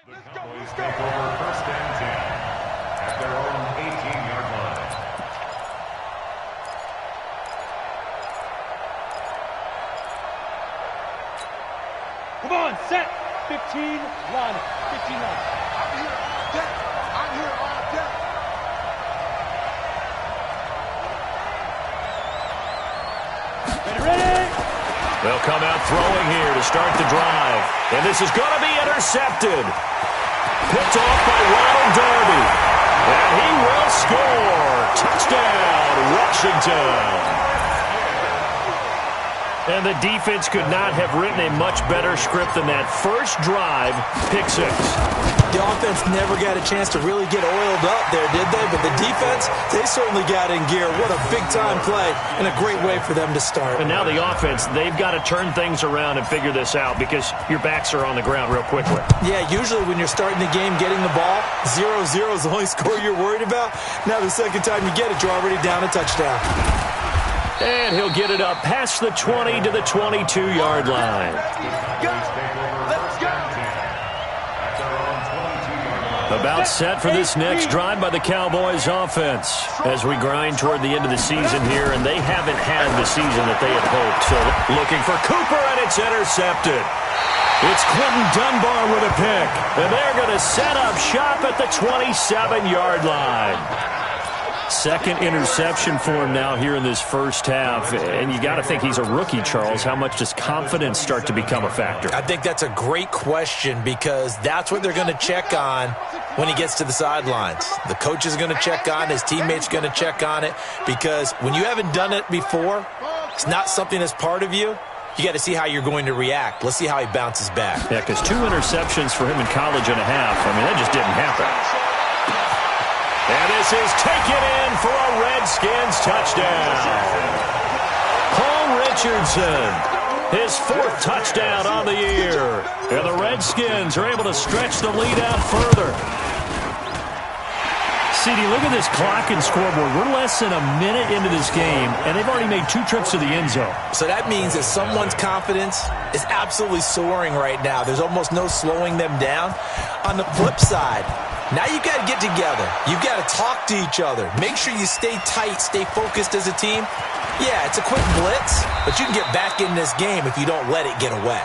The Cowboys take over first and 10 at their own 18-yard line. Come on, set. 15, line. 15, line. I'm here all day. I'm here all day. Ready? They'll come out throwing here to start the drive. And this is going to be intercepted. Picked off by Ronald Darby. And he will score. Touchdown, Washington. And the defense could not have written a much better script than that first drive, pick six. The offense never got a chance to really get oiled up there, did they? But the defense, they certainly got in gear. What a big-time play and a great way for them to start. And now the offense, they've got to turn things around and figure this out because your backs are on the ground real quickly. Yeah, usually when you're starting the game getting the ball, 0-0 is the only score you're worried about. Now the second time you get it, you're already down a touchdown. And he'll get it up past the 20 to the 22-yard line. About set for this next drive by the Cowboys offense as we grind toward the end of the season here, and they haven't had the season that they had hoped. So looking for Cooper, and it's intercepted. It's Quentin Dunbar with a pick, and they're going to set up shop at the 27-yard line. Second interception for him now here in this first half. And you got to think he's a rookie, Charles. How much does confidence start to become a factor? I think that's a great question because that's what they're going to check on when he gets to the sidelines. The coach is going to check on, his teammates are going to check on it because when you haven't done it before, it's not something that's part of you. You got to see how you're going to react. Let's see how he bounces back. Yeah, because 2 interceptions for him in college and a half. I mean, that just didn't happen. And this is taken in for a Redskins touchdown. Paul Richardson, his 4th touchdown on the year. And the Redskins are able to stretch the lead out further. CD, look at this clock and scoreboard. We're less than a minute into this game, and they've already made 2 trips to the end zone. So that means that someone's confidence is absolutely soaring right now. There's almost no slowing them down. On the flip side, now you've got to get together. You've got to talk to each other. Make sure you stay tight, stay focused as a team. Yeah, it's a quick blitz, but you can get back in this game if you don't let it get away.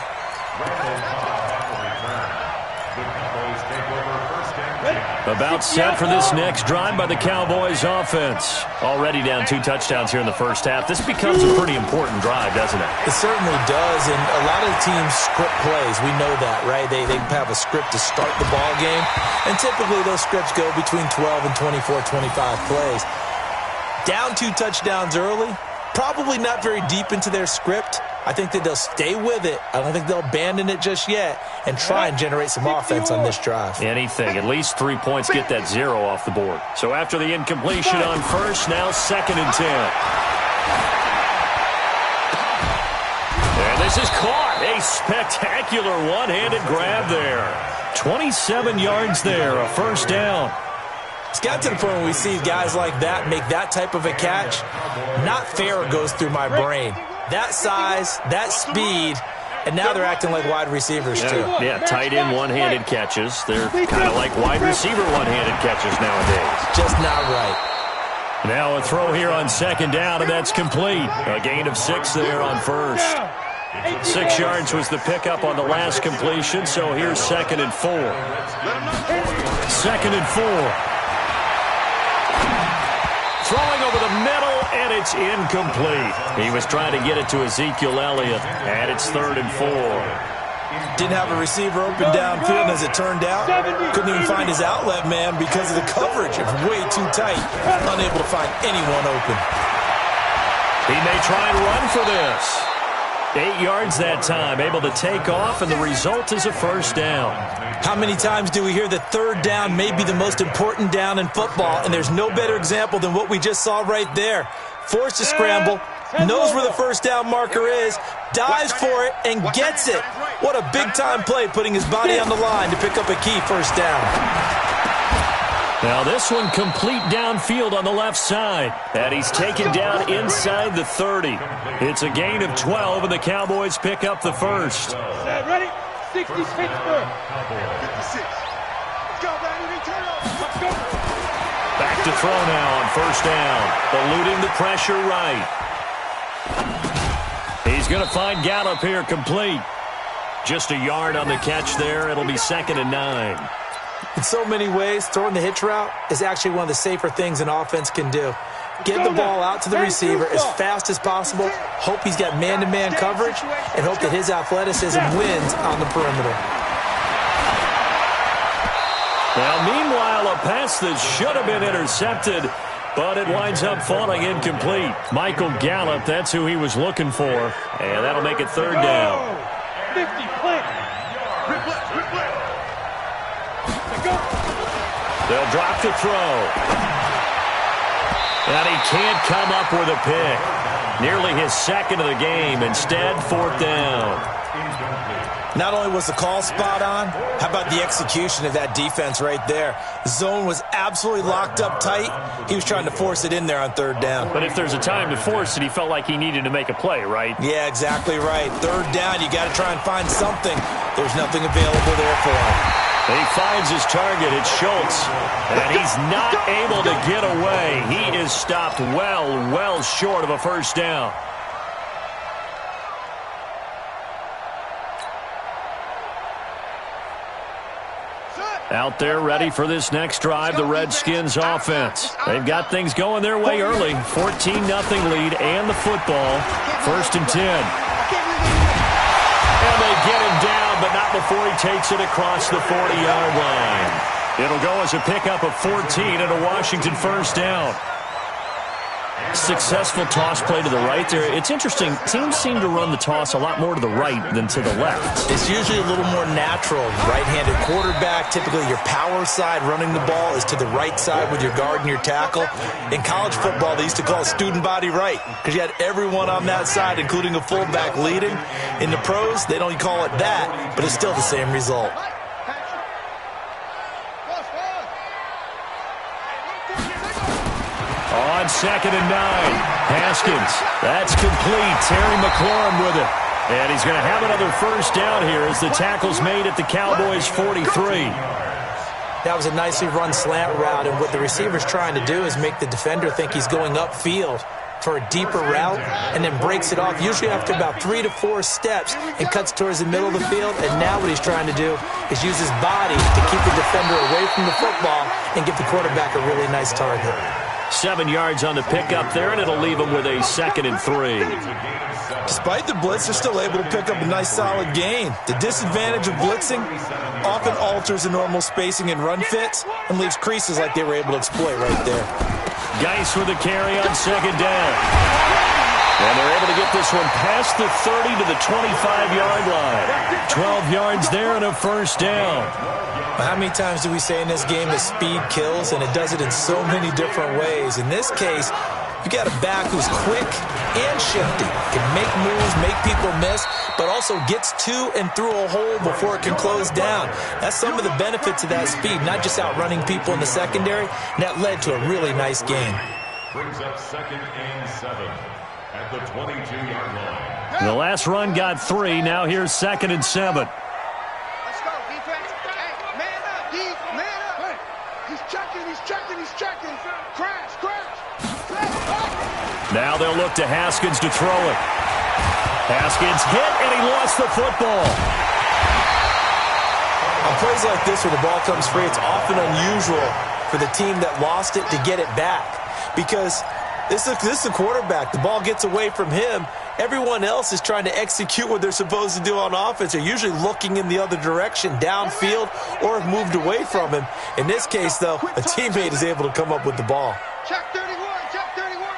About set for this next drive by the Cowboys offense. Already down 2 touchdowns here in the first half. This becomes a pretty important drive, doesn't it? It certainly does, and a lot of teams script plays. We know that, right? They have a script to start the ball game, and typically those scripts go between 12 and 24, 25 plays. Down 2 touchdowns early, probably not very deep into their script. I think that they'll stay with it. I don't think they'll abandon it just yet and try and generate some offense on this drive. Anything. At least 3 points get that 0 off the board. So after the incompletion on first, now 2nd and 10. And this is caught. A spectacular one-handed grab there. 27 yards there, a first down. It's got to the point when we see guys like that make that type of a catch. Not fair goes through my brain. That size, that speed, and now they're acting like wide receivers too. Yeah, tight end one-handed catches. They're kind of like wide receiver one-handed catches nowadays. Just not right. Now a throw here on 2nd down, and that's complete. A gain of 6 there on first. 6 yards was the pickup on the last completion, so here's 2nd and 4. 2nd and 4. Throwing over the middle, and it's incomplete. He was trying to get it to Ezekiel Elliott, and it's 3rd and 4. Didn't have a receiver open downfield, and as it turned out, couldn't even find his outlet man because of the coverage. It was way too tight. Unable to find anyone open. He may try and run for this. 8 yards that time, able to take off, and the result is a first down. How many times do we hear that 3rd down may be the most important down in football, and there's no better example than what we just saw right there. Forced to scramble, knows where the first down marker is, dives for it, and gets it. What a big-time play, putting his body on the line to pick up a key first down. Now this one complete downfield on the left side. And he's taken down inside the 30. It's a gain of 12, and the Cowboys pick up the first. Ready? 66 first. 56. go, baby. Let's go. Back to throw now on first down. Eluding the pressure right. He's going to find Gallup here complete. Just a yard on the catch there. It'll be 2nd and 9. In so many ways, throwing the hitch route is actually one of the safer things an offense can do. Get the ball out to the receiver as fast as possible, hope he's got man-to-man coverage, and hope that his athleticism wins on the perimeter. Now, meanwhile, a pass that should have been intercepted, but it winds up falling incomplete. Michael Gallup, that's who he was looking for, and that'll make it 3rd down. 50, plant. They'll drop the throw. And he can't come up with a pick. Nearly his 2nd of the game. Instead, 4th down. Not only was the call spot on, how about the execution of that defense right there? The zone was absolutely locked up tight. He was trying to force it in there on 3rd down. But if there's a time to force it, he felt like he needed to make a play, right? Yeah, exactly right. 3rd down, you got to try and find something. There's nothing available there for him. He finds his target. It's Schultz. And he's not able to get away. He is stopped well short of a 1st down. Out there ready for this next drive, the Redskins offense. They've got things going their way early. 14-0 lead and the football. 1st and 10. And they get him down, but not before he takes it across the 40-yard line. It'll go as a pickup of 14 and a Washington 1st down. Successful toss play to the right there. It's interesting. Teams seem to run the toss a lot more to the right than to the left. It's usually a little more natural. Right-handed quarterback, typically your power side running the ball is to the right side with your guard and your tackle. In college football, they used to call it student body right because you had everyone on that side, including a fullback leading. In the pros, they don't call it that, but it's still the same result. On 2nd and 9, Haskins. That's complete. Terry McLaurin with it. And he's going to have another 1st down here as the tackle's made at the Cowboys' 43. That was a nicely run slant route, and what the receiver's trying to do is make the defender think he's going upfield for a deeper route and then breaks it off, usually after about 3 to 4 steps, and cuts towards the middle of the field. And now what he's trying to do is use his body to keep the defender away from the football and give the quarterback a really nice target. 7 yards on the pickup there, and it'll leave him with a 2nd and 3. Despite the blitz, they're still able to pick up a nice solid gain. The disadvantage of blitzing often alters the normal spacing and run fits and leaves creases like they were able to exploit right there. Geis with a carry on 2nd down. And they're able to get this one past the 30 to the 25-yard line. 12 yards there and a 1st down. How many times do we say in this game that speed kills, and it does it in so many different ways? In this case, you got a back who's quick and shifty, can make moves, make people miss, but also gets to and through a hole before it can close down. That's some of the benefits of that speed, not just outrunning people in the secondary, and that led to a really nice game. Brings up 2nd and 7 at the 22-yard line. The last run got 3. Now here's 2nd and 7. Now they'll look to Haskins to throw it. Haskins hit, and he lost the football. On plays like this where the ball comes free, it's often unusual for the team that lost it to get it back. Because this is a quarterback. The ball gets away from him. Everyone else is trying to execute what they're supposed to do on offense. They're usually looking in the other direction, downfield, or have moved away from him. In this case, though, a teammate is able to come up with the ball. Check 31, check 31.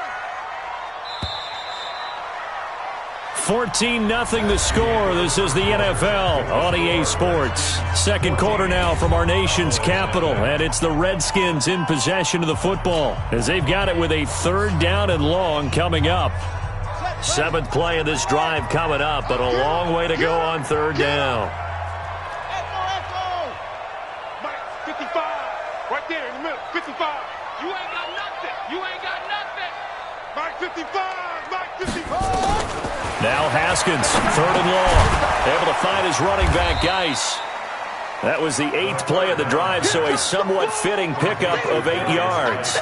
14-0 the score. This is the NFL on EA Sports. Second quarter now from our nation's capital, and it's the Redskins in possession of the football as they've got it with a 3rd down and long coming up. 7th play of this drive coming up, but a long way to go on 3rd down. Mike, 55. Right there in the middle. 55. You ain't got nothing. You ain't got nothing. Mike, 55. Mike, 55. Now Haskins, 3rd and long. Able to find his running back, Geis. That was the 8th play of the drive, so a somewhat fitting pickup of 8 yards.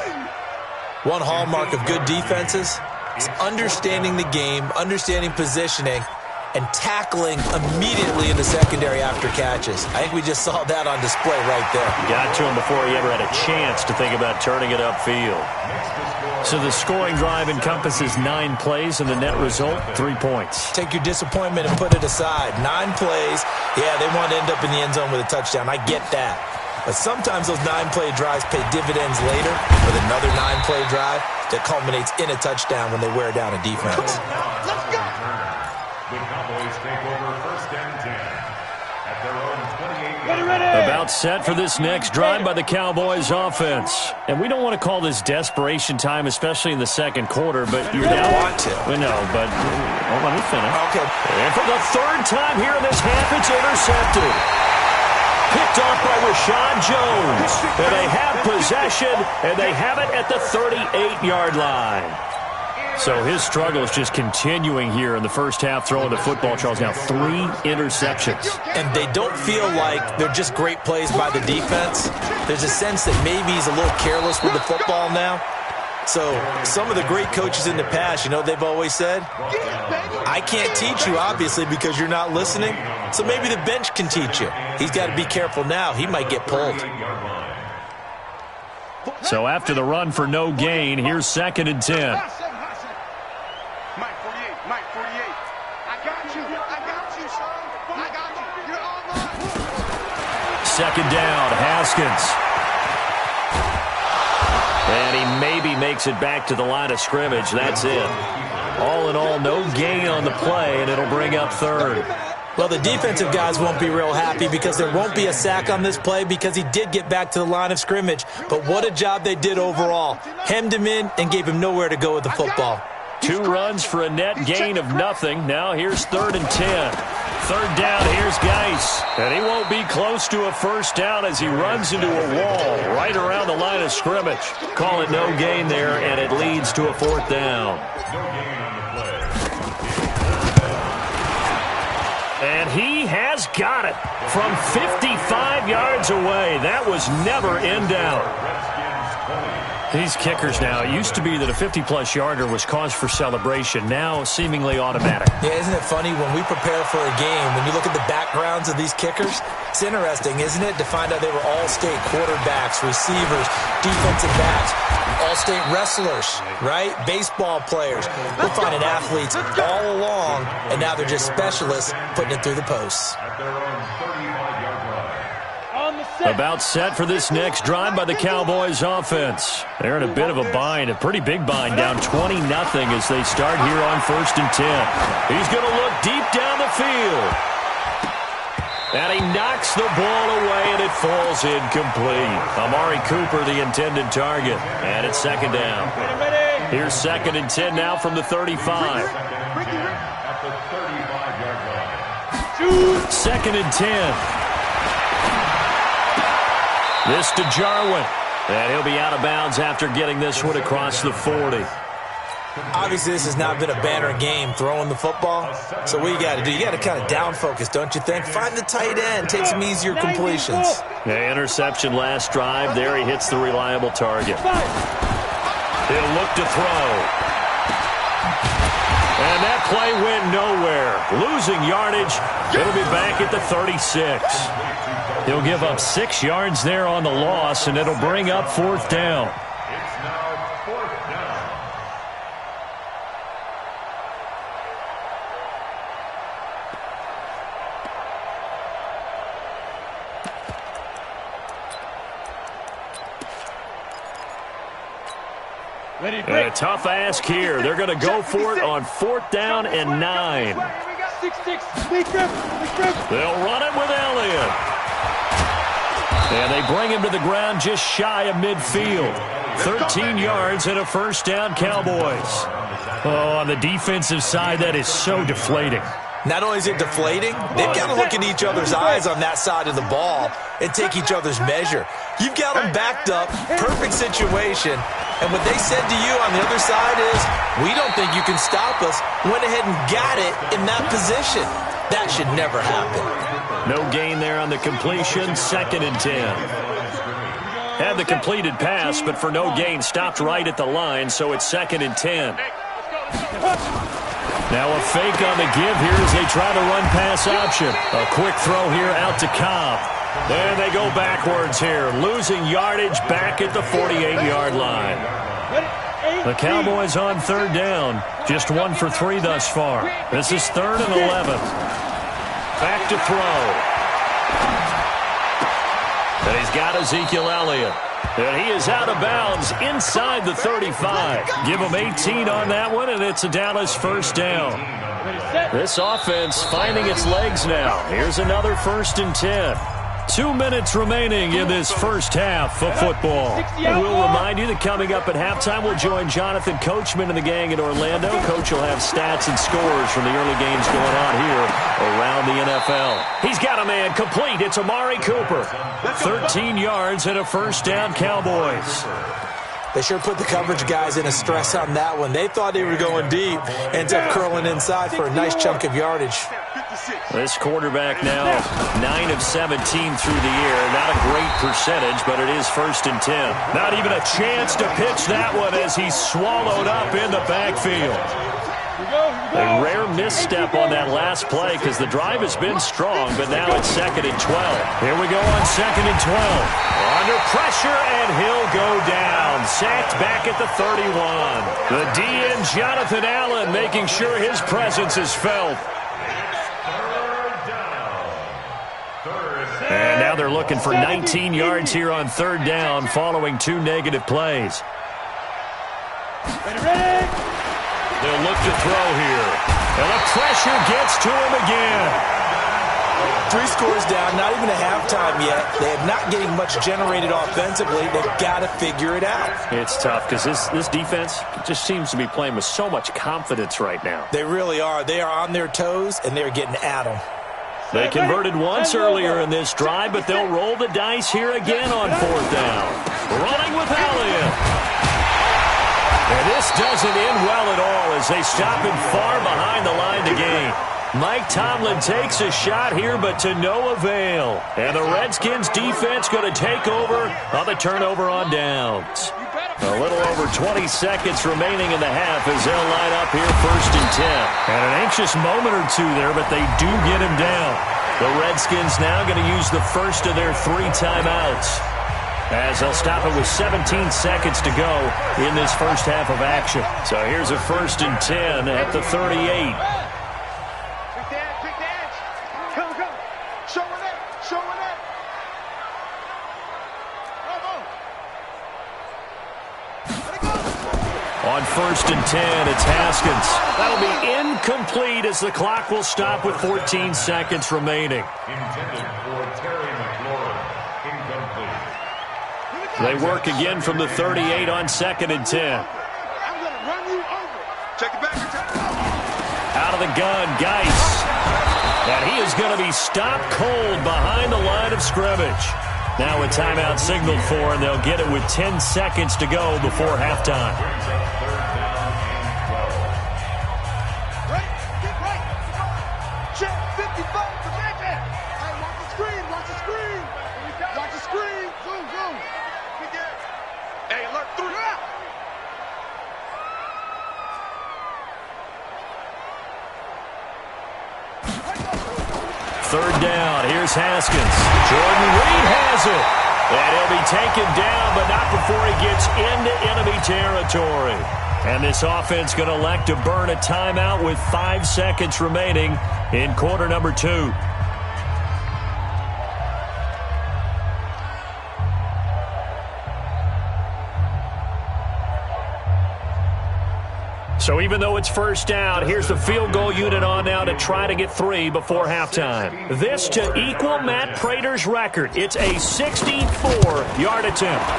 One hallmark of good defenses is understanding the game, understanding positioning, and tackling immediately in the secondary after catches. I think we just saw that on display right there. Got to him before he ever had a chance to think about turning it upfield. So the scoring drive encompasses 9 plays, and the net result, 3 points. Take your disappointment and put it aside. 9 plays, yeah, they want to end up in the end zone with a touchdown. I get that. But sometimes those 9-play drives pay dividends later with another 9-play drive that culminates in a touchdown when they wear down a defense. Let's go. The Cowboys take over 1st and 10 at their own 28-yard line. About set for this next drive by the Cowboys offense. And we don't want to call this desperation time, especially in the second quarter, but you're down. Want to. We know, but let me finish. Okay. And for the 3rd time here in this half, it's intercepted. Picked off by Rashad Jones. And they have possession, and they have it at the 38-yard line. So his struggle is just continuing here in the first half, throwing the football. Charles, now 3 interceptions. And they don't feel like they're just great plays by the defense. There's a sense that maybe he's a little careless with the football now. So some of the great coaches in the past, you know they've always said, I can't teach you, obviously, because you're not listening. So maybe the bench can teach you. He's got to be careful now. He might get pulled. So after the run for no gain, here's 2nd and 10. Mike 48. I got you, son. I got you. You're all mine. 2nd down, Haskins. And he maybe makes it back to the line of scrimmage. That's it. All in all, no gain on the play, and it'll bring up 3rd. Well, the defensive guys won't be real happy because there won't be a sack on this play because he did get back to the line of scrimmage. But what a job they did overall. Hemmed him in and gave him nowhere to go with the football. 2 runs for a net gain of nothing. Now here's 3rd and 10. 3rd down, here's Geis. And he won't be close to a 1st down as he runs into a wall right around the line of scrimmage. Call it no gain there, and it leads to a 4th down. And he has got it from 55 yards away. That was never in doubt. These kickers now, it used to be that a 50-plus yarder was cause for celebration. Now, seemingly automatic. Yeah, isn't it funny when we prepare for a game, when you look at the backgrounds of these kickers, it's interesting, isn't it, to find out they were all-state quarterbacks, receivers, defensive backs, all-state wrestlers, right? Baseball players. We're finding athletes all along, and now they're just specialists putting it through the posts. At their own 35-yard line. About set for this next drive by the Cowboys offense. They're in a bit of a bind, a pretty big bind, down 20-0 as they start here on 1st and 10. He's going to look deep down the field. And he knocks the ball away, and it falls incomplete. Amari Cooper, the intended target. And it's 2nd down. Here's 2nd and 10 now from the 35. At the 35-yard line. 2nd and 10. This to Jarwin. And he'll be out of bounds after getting this one across the 40. Obviously, this has not been a banner game throwing the football. So what you got to do, you got to kind of down focus, don't you think? Find the tight end, take some easier completions. Yeah, interception last drive. There he hits the reliable target. He'll look to throw. And that play went nowhere. Losing yardage. It'll be back at the 36. He'll give up 6 yards there on the loss, and it'll bring up 4th down. It's now 4th down. A tough ask here. They're going to go for it on 4th down and 9. They'll run it with Elliott. And they bring him to the ground just shy of midfield. 13 yards and a 1st down, Cowboys. Oh, on the defensive side, that is so deflating. Not only is it deflating, they've got to look in each other's eyes on that side of the ball and take each other's measure. You've got them backed up, perfect situation, And what they said to you on the other side is, we don't think you can stop us. Went ahead and got it in that position. That should never happen. No gain there on the completion, 2nd and 10. Had the completed pass, but for no gain, stopped right at the line, so it's 2nd and 10. Now a fake on the give here as they try the run-pass option. A quick throw here out to Cobb. And they go backwards here, losing yardage back at the 48-yard line. The Cowboys on 3rd down, just 1 for 3 thus far. This is 3rd and 11. Back to throw. And he's got Ezekiel Elliott. And he is out of bounds inside the 35. Give him 18 on that one, and it's a Dallas 1st down. This offense finding its legs now. Here's another 1st and 10. 2 minutes remaining in this first half of football. And we'll remind you that coming up at halftime, we'll join Jonathan Coachman and the gang in Orlando. Coach will have stats and scores from the early games going on here around the NFL. He's got a man complete. It's Amari Cooper. 13 yards and a 1st down, Cowboys. They sure put the coverage guys in a stress on that one. They thought they were going deep. Ends up curling inside for a nice chunk of yardage. This quarterback now 9 of 17 through the air. Not a great percentage, but it is 1st and 10. Not even a chance to pitch that one as he's swallowed up in the backfield. A rare misstep on that last play because the drive has been strong, but now it's 2nd and 12. Here we go on 2nd and 12. Under pressure, and he'll go down. Sacked back at the 31. The DN, Jonathan Allen, making sure his presence is felt. And now they're looking for 19 yards here on 3rd down following 2 negative plays. They'll look to throw here. And the pressure gets to him again. 3 scores down, not even a halftime yet. They are not getting much generated offensively. They've got to figure it out. It's tough because this defense just seems to be playing with so much confidence right now. They really are. They are on their toes, and they're getting at them. They converted once earlier in this drive, but they'll roll the dice here again on 4th down. Running with Elliott. And this doesn't end well at all as they stop him far behind the line to gain. Mike Tomlin takes a shot here, but to no avail. And the Redskins defense going to take over on the turnover on downs. A little over 20 seconds remaining in the half as they'll line up here 1st and 10. And an anxious moment or two there, but they do get him down. The Redskins now going to use the first of their 3 timeouts as they'll stop it with 17 seconds to go in this first half of action. So here's a 1st and 10 at the 38. On 1st and 10, it's Haskins. That'll be incomplete as the clock will stop with 14 seconds remaining. Intended for Terry McLaurin. Incomplete. They work again from the 38 on 2nd and 10. I'm going to run you over. Check it back. Out of the gun, Geis. And he is going to be stopped cold behind the line of scrimmage. Now a timeout signaled for, and they'll get it with 10 seconds to go before halftime. Third down, here's Haskins. Jordan Reed has it. And he'll be taken down, but not before he gets into enemy territory. And this offense going to elect to burn a timeout with 5 seconds remaining in quarter number 2. So even though it's first down, here's the field goal unit on now to try to get 3 before halftime. This to equal Matt Prater's record. It's a 64-yard attempt.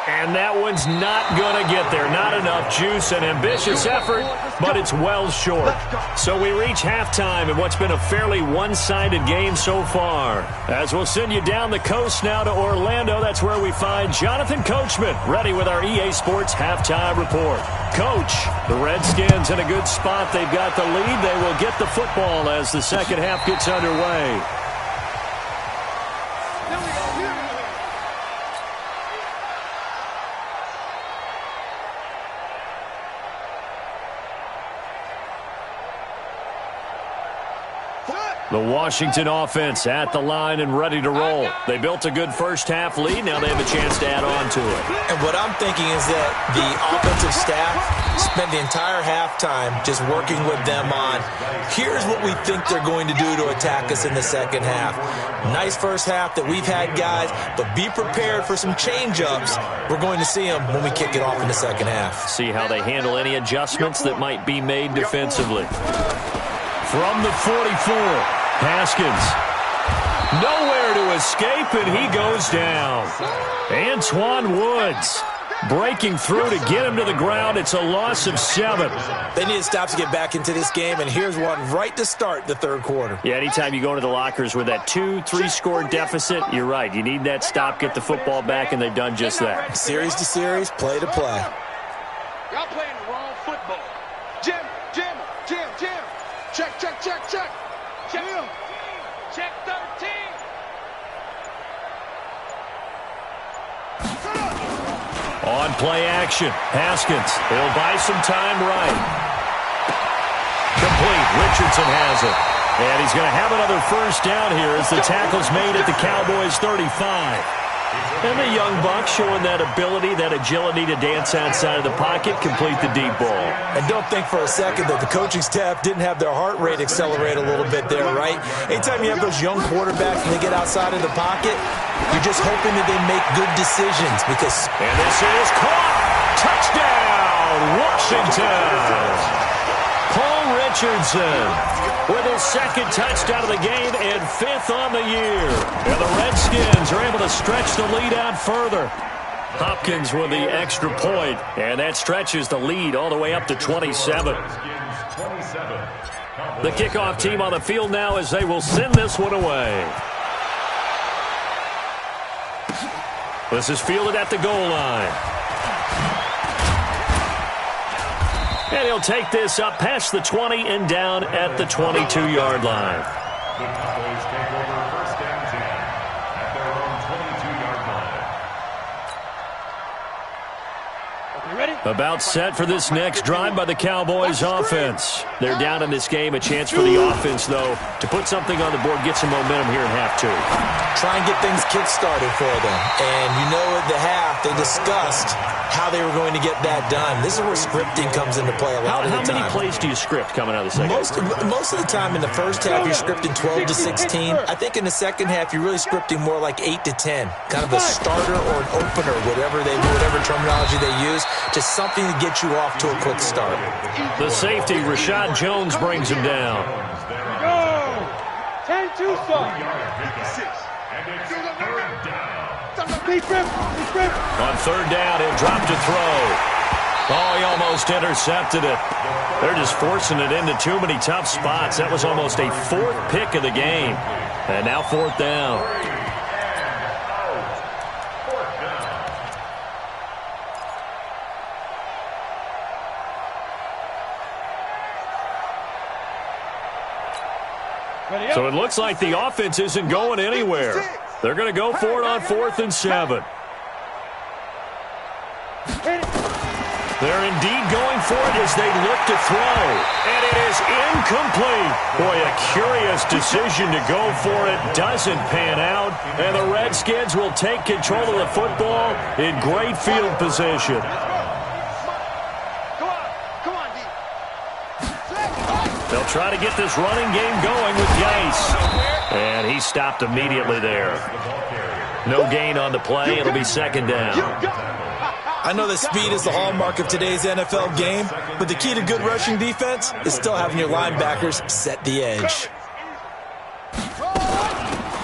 And that one's not going to get there. Not enough juice. An ambitious effort, but it's well short. So we reach halftime in what's been a fairly one-sided game so far. As we'll send you down the coast now to Orlando, that's where we find Jonathan Coachman, ready with our EA Sports Halftime Report. Coach, the Redskins in a good spot. They've got the lead. They will get the football as the second half gets underway. The Washington offense at the line and ready to roll. They built a good first-half lead. Now they have a chance to add on to it. And what I'm thinking is that the offensive staff spent the entire halftime just working with them on, here's what we think they're going to do to attack us in the second half. Nice first half that we've had, guys, but be prepared for some change-ups. We're going to see them when we kick it off in the second half. See how they handle any adjustments that might be made defensively. From the 44, Haskins. Nowhere to escape, and he goes down. Antoine Woods breaking through to get him to the ground. It's a loss of 7. They need to stop to get back into this game, and here's one right to start the third quarter. Yeah, anytime you go into the lockers with that 2-3 deficit, you're right. You need that stop, get the football back, and they've done just that. Series to series, play to play. Y'all playing the wrong football. Jim. Check. Check 13. On play action, Haskins. He'll buy some time right. Complete. Richardson has it. And he's going to have another first down here as the tackle's made at the Cowboys' 35. And the young buck showing that ability, that agility to dance outside of the pocket, complete the deep ball. And don't think for a second that the coaching staff didn't have their heart rate accelerate a little bit there, right? Anytime you have those young quarterbacks and they get outside of the pocket, you're just hoping that they make good decisions because... And this is caught! Touchdown, Washington! Paul Richardson with his second touchdown of the game and 5th on the year. And the Redskins are able to stretch the lead out further. Hopkins with the extra point, and that stretches the lead all the way up to 27. The kickoff team on the field now as they will send this one away. This is fielded at the goal line. And he'll take this up past the 20 and down at the 22-yard line. The Cowboys take over first and 10 at their own 22-yard line. You ready? About set for this next drive by the Cowboys offense. They're down in this game. A chance for the offense, though, to put something on the board, get some momentum here in half 2. Try and get things kick-started for them. And you know at the half, they discussed how they were going to get that done. This is where scripting comes into play a lot of the time. How many plays do you script coming out of the second half? Most of the time in the first half, you're scripting 12 to 16. I think in the second half, you're really scripting more like 8 to 10. Kind of a starter or an opener, whatever terminology they use. Just something to get you off to a quick start. The safety, Rashad Jones, brings him down. Go! 10-2, son. On third down, he'll drop to throw. Oh, he almost intercepted it. They're just forcing it into too many tough spots. That was almost a 4th pick of the game. And now 4th down. So it looks like the offense isn't going anywhere. They're going to go for it on 4th and 7. They're indeed going for it as they look to throw. And it is incomplete. Boy, a curious decision to go for it. Doesn't pan out. And the Redskins will take control of the football in great field position. They'll try to get this running game going with Geis. And he stopped immediately there. No gain on the play. It'll be 2nd down. I know that speed is the hallmark of today's NFL game, but the key to good rushing defense is still having your linebackers set the edge.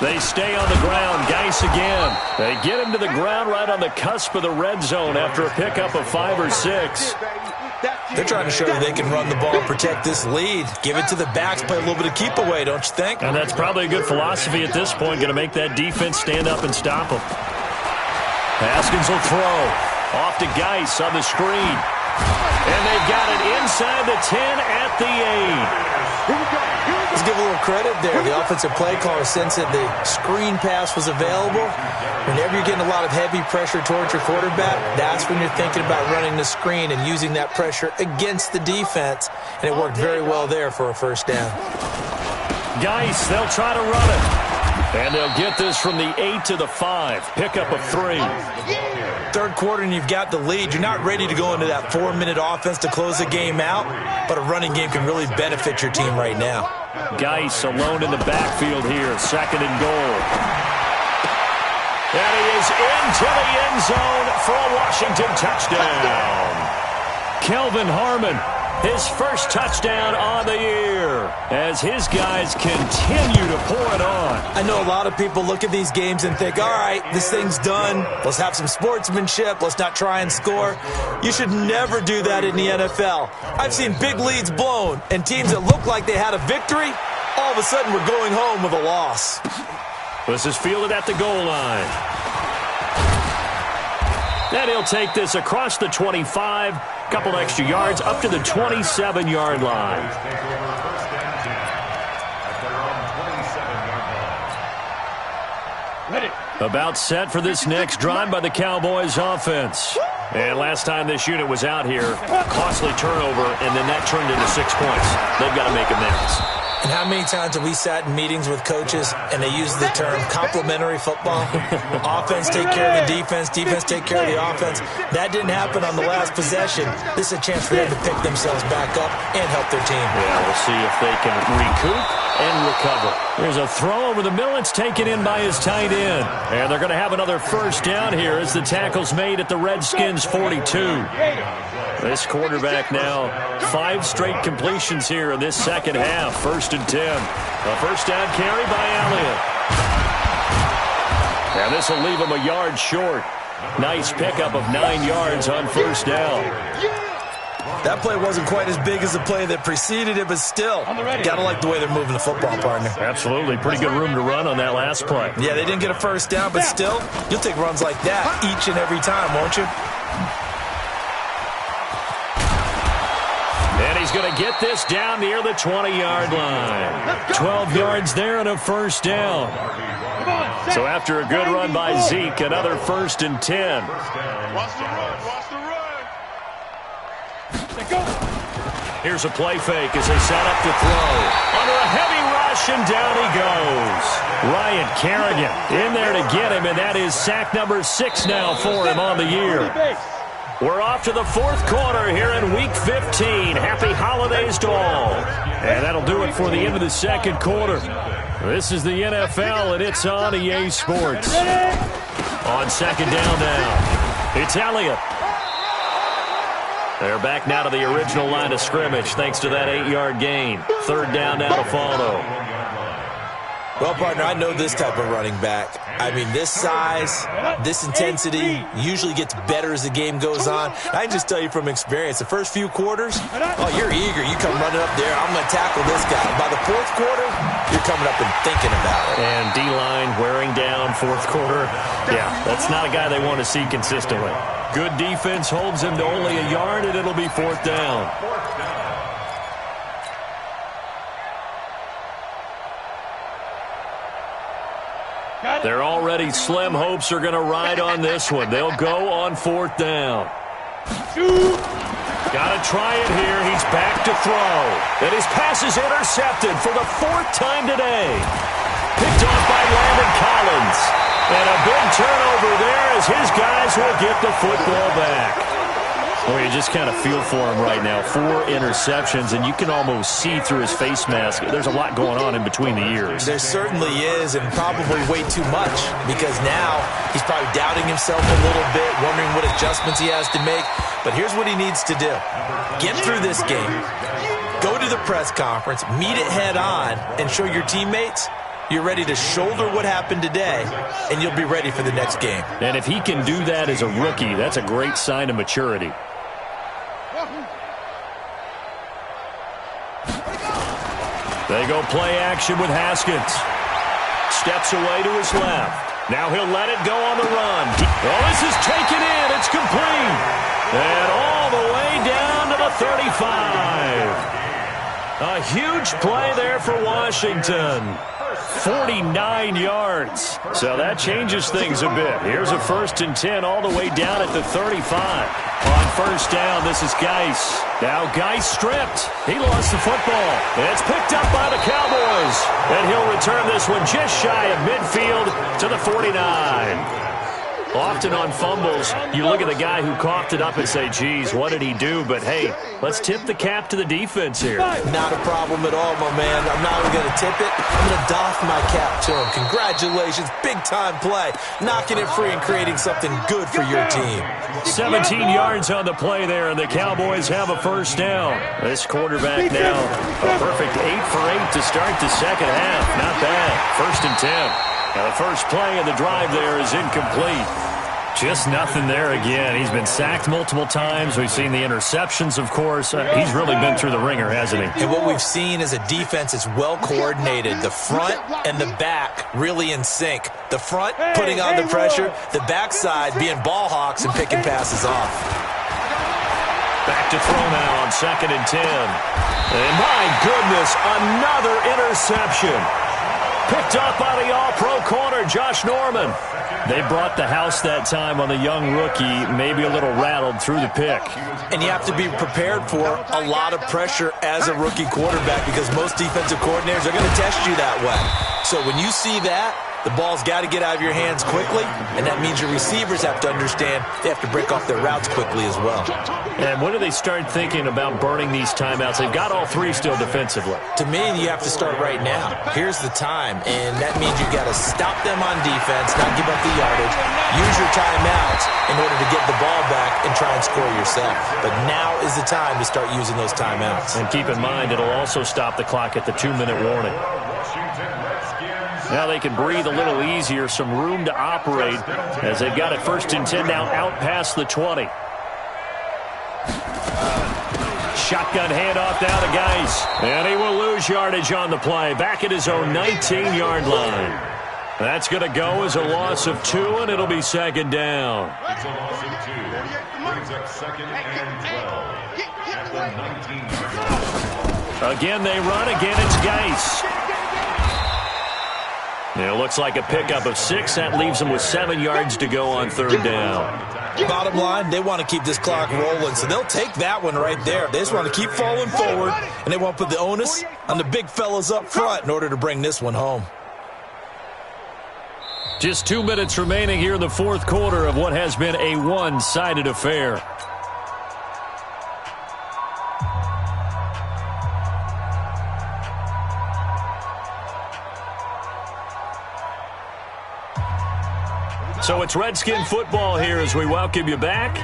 They stay on the ground. Geis again. They get him to the ground right on the cusp of the red zone after a pickup of 5 or 6. They're trying to show that they can run the ball and protect this lead. Give it to the backs, play a little bit of keep away, don't you think? And that's probably a good philosophy at this point, going to make that defense stand up and stop them. Haskins will throw. Off to Geis on the screen. And they've got it inside the 10 at the 8. Let's give a little credit there. The offensive play caller sensed that the screen pass was available. Whenever you're getting a lot of heavy pressure towards your quarterback, that's when you're thinking about running the screen and using that pressure against the defense. And it worked very well there for a first down. Geis, they'll try to run it. And they'll get this from the 8 to the 5. Pickup of 3. Third quarter and you've got the lead. You're not ready to go into that 4-minute offense to close the game out, but a running game can really benefit your team right now. Geis alone in the backfield here. 2nd and goal. And he is into the end zone for a Washington touchdown. Kelvin Harmon, his first touchdown on the year as his guys continue to pour it on. I know a lot of people look at these games and think, all right, this thing's done. Let's have some sportsmanship. Let's not try and score. You should never do that in the NFL. I've seen big leads blown and teams that look like they had a victory, all of a sudden we're going home with a loss. This is fielded at the goal line. And he'll take this across the 25. Couple extra yards up to the 27-yard line. About set for this next drive by the Cowboys offense. And last time this unit was out here, costly turnover, and then that turned into 6 points. They've got to make amends. And how many times have we sat in meetings with coaches and they use the term complementary football? Offense take care of the defense, defense take care of the offense. That didn't happen on the last possession. This is a chance for them to pick themselves back up and help their team. Yeah, we'll see if they can recoup and recover. There's a throw over the middle. It's taken in by his tight end. And they're going to have another first down here as the tackle's made at the Redskins' 42. This quarterback now 5 straight completions here in this second half. 1st and 10. A first down carry by Elliott. And this will leave him a yard short. Nice pickup of 9 yards on first down. That play wasn't quite as big as the play that preceded it, but still, gotta like the way they're moving the football, partner. Absolutely. Pretty good room to run on that last play. Yeah, they didn't get a first down, but still, you'll take runs like that each and every time, won't you? And he's going to get this down near the 20-yard line. 12 yards there and a first down. So after a good run by Zeke, another 1st and 10. Watch the run. Watch the run. Here's a play fake as they set up to throw. Under a heavy rush, and down he goes. Ryan Kerrigan in there to get him, and that is sack number 6 now for him on the year. We're off to the 4th quarter here in Week 15. Happy holidays to all. And that'll do it for the end of the 2nd quarter. This is the NFL, and it's on EA Sports. On 2nd down now, it's Elliott. They're back now to the original line of scrimmage thanks to that 8-yard gain. 3rd down now to follow. Well, partner, I know this type of running back. I mean, this size, this intensity usually gets better as the game goes on. I can just tell you from experience, the first few quarters, oh, you're eager. You come running up there, I'm going to tackle this guy. By the 4th quarter, you're coming up and thinking about it. And D-line wearing down 4th quarter. Yeah, that's not a guy they want to see consistently. Good defense holds him to only a yard, and it'll be 4th down. They're already slim hopes are going to ride on this one. They'll go on 4th down. Got to try it here. He's back to throw. And his pass is intercepted for the 4th time today. Picked off by Landon Collins. And a big turnover there as his guys will get the football back. Well, you just kind of feel for him right now. 4 interceptions, and you can almost see through his face mask. There's a lot going on in between the ears. There certainly is, and probably way too much, because now he's probably doubting himself a little bit, wondering what adjustments he has to make. But here's what he needs to do. Get through this game, go to the press conference, meet it head on, and show your teammates You're ready to shoulder what happened today, and you'll be ready for the next game. And if he can do that as a rookie, that's a great sign of maturity. They go play action with Haskins. Steps away to his left. Now he'll let it go on the run. Oh, this is taken in. It's complete. And all the way down to the 35. A huge play there for Washington. 49 yards. So that changes things a bit. Here's a 1st and 10 all the way down at the 35. On first down, this is Geis. Now Geis stripped. He lost the football. And it's picked up by the Cowboys. And he'll return this one just shy of midfield to the 49. Often on fumbles, you look at the guy who coughed it up and say, geez, what did he do? But, hey, let's tip the cap to the defense here. Not a problem at all, my man. I'm not even going to tip it. I'm going to doff my cap to him. Congratulations. Big-time play. Knocking it free and creating something good for your team. 17 yards on the play there, and the Cowboys have a first down. This quarterback now, a perfect 8 for 8 to start the second half. Not bad. 1st and 10. Now the first play of the drive there is incomplete. Just nothing there again. He's been sacked multiple times. We've seen the interceptions, of course. He's really been through the ringer, hasn't he? And what we've seen is a defense that's well coordinated. The front and the back really in sync. The front putting on the pressure, the backside being ball hawks and picking passes off. Back to throw now on 2nd and 10. And my goodness, another interception. Picked up by the all-pro corner, Josh Norman. They brought the house that time on the young rookie, maybe a little rattled through the pick. And you have to be prepared for a lot of pressure as a rookie quarterback because most defensive coordinators are going to test you that way. So when you see that, the ball's got to get out of your hands quickly, and that means your receivers have to understand they have to break off their routes quickly as well. And when do they start thinking about burning these timeouts? They've got all 3 still defensively. To me, you have to start right now. Here's the time, and that means you've got to stop them on defense, not give up the yardage, use your timeouts in order to get the ball back and try and score yourself. But now is the time to start using those timeouts. And keep in mind, it'll also stop the clock at the 2-minute warning. Now they can breathe a little easier, some room to operate as they've got it 1st and 10 now out past the 20. Shotgun handoff down to Geis. And he will lose yardage on the play. Back at his own 19-yard line. That's going to go as a loss of 2, and it'll be 2nd down. It's a loss of 2. Brings up 2nd and 12. At the 19-yard line. Again they run. Again it's Geis. It looks like a pickup of 6. That leaves them with 7 yards to go on 3rd down. Bottom line, they want to keep this clock rolling, so they'll take that one right there. They just want to keep falling forward, and they want to put the onus on the big fellas up front in order to bring this one home. Just 2 minutes remaining here in the 4th quarter of what has been a one-sided affair. So it's Redskin football here as we welcome you back.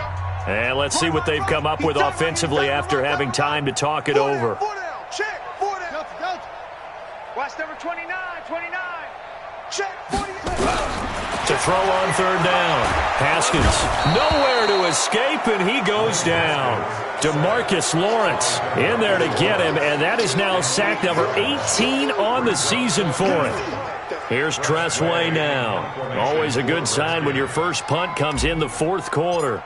And let's see what they've come up with offensively after having time to talk it over. Check. Watch number 29. Check. To throw on 3rd down. Haskins nowhere to escape, and he goes down. DeMarcus Lawrence in there to get him, and that is now sack number 18 on the season for him. Here's Tressway now. Always a good sign when your first punt comes in the 4th quarter.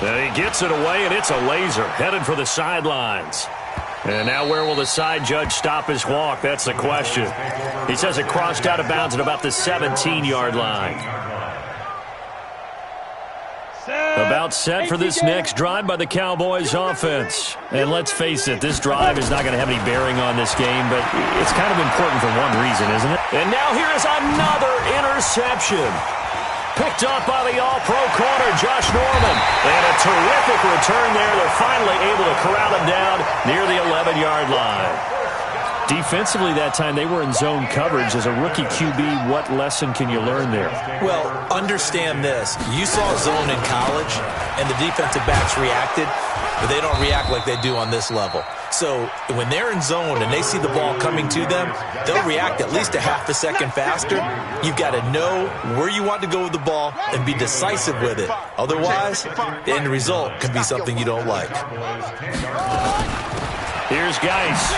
And he gets it away, and it's a laser headed for the sidelines. And now where will the side judge stop his walk? That's the question. He says it crossed out of bounds at about the 17-yard line. About set for this next drive by the Cowboys offense. And let's face it, this drive is not going to have any bearing on this game, but it's kind of important for one reason, isn't it? And now here is another interception. Picked up by the all-pro corner, Josh Norman. And a terrific return there. They're finally able to corral him down near the 11-yard line. Defensively that time, they were in zone coverage. As a rookie QB, what lesson can you learn there? Well, understand this. You saw zone in college, and the defensive backs reacted, but they don't react like they do on this level. So when they're in zone and they see the ball coming to them, they'll react at least a half a second faster. You've got to know where you want to go with the ball and be decisive with it. Otherwise, the end result can be something you don't like. Here's Geis.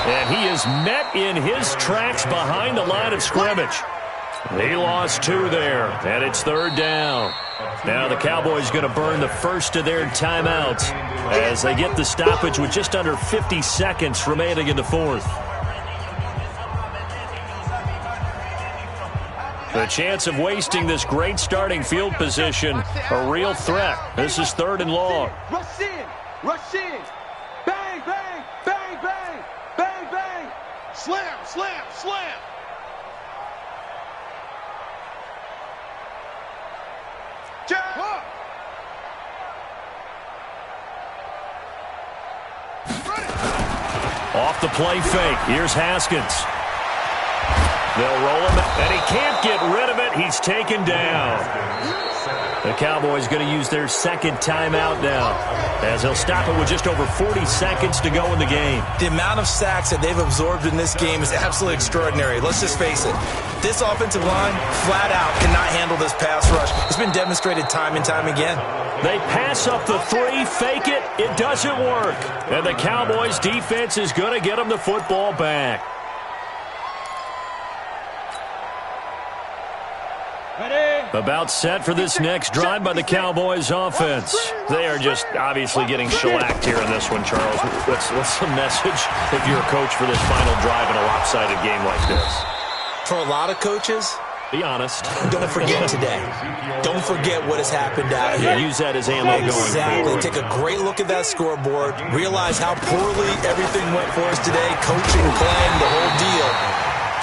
And he is met in his tracks behind the line of scrimmage. He lost 2 there, and it's 3rd down. Now the Cowboys going to burn the first of their timeouts as they get the stoppage with just under 50 seconds remaining in the 4th. The chance of wasting this great starting field position, a real threat. This is 3rd and long. Rush in. Rush in. Bang, bang, bang, bang, bang, bang. Slam, slam, slam. Jump. Off the play fake. Here's Haskins. They'll roll him, and he can't get rid of it. He's taken down. The Cowboys going to use their 2nd timeout now, as they'll stop it with just over 40 seconds to go in the game. The amount of sacks that they've absorbed in this game is absolutely extraordinary. Let's just face it. This offensive line, flat out, cannot handle this pass rush. It's been demonstrated time and time again. They pass up the 3, fake it. It doesn't work. And the Cowboys defense is going to get them the football back. About set for this next drive by the Cowboys offense. They are just obviously getting shellacked here in this one, Charles. What's the message if you're a coach for this final drive in a lopsided game like this? For a lot of coaches, be honest. Don't forget today. Don't forget what has happened out here. Use that as ammo going forward. Take a great look at that scoreboard. Realize how poorly everything went for us today. Coaching, playing, the whole deal.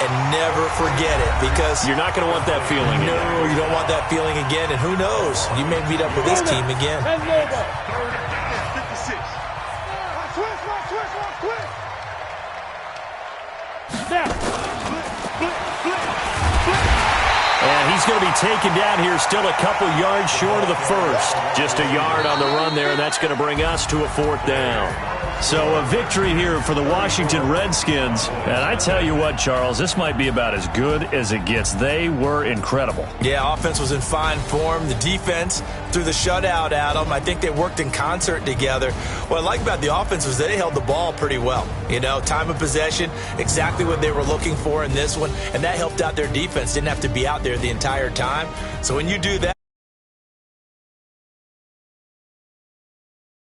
And never forget it, because you're not going to want that feeling. No, you don't want that feeling again. And who knows? You may meet up with this team again. And he's going to be taken down here, still a couple yards short of the first. Just a yard on the run there, and that's going to bring us to a 4th down. So a victory here for the Washington Redskins. And I tell you what, Charles, this might be about as good as it gets. They were incredible. Yeah, offense was in fine form. The defense threw the shutout at them. I think they worked in concert together. What I like about the offense was they held the ball pretty well. You know, time of possession, exactly what they were looking for in this one. And that helped out their defense. Didn't have to be out there the entire time. So when you do that,